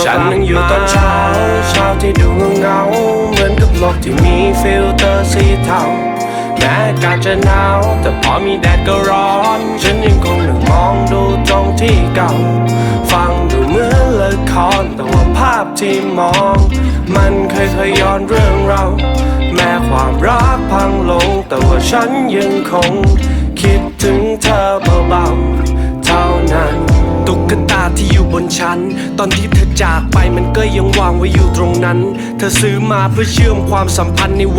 ฉันนั่งอยู่ตอนเช้าที่ดูเงาเหมือนกับโลกที่มีฟิลเตอร์สีเทาแม้อากาศจะหนาวแต่พอมีแดดก็ร้อนฉันยังคงนั่งมองดูตรงที่เก่าฟังดูเหมือนละครแต่ว่าภาพที่มองมันเคยย้อนเรื่องเราแม้ความรักพังลงแต่ว่าฉันยังคงคิดถึงเธอเบาๆเท่านั้นตุ๊กตาที่อยู่บนชั้นตอนที่เธอจากไปมันก็ยังวางไว้อยู่ตรงนั้นเธอซื้อมาเพื่อเชื่อมความสัมพันธ์ใน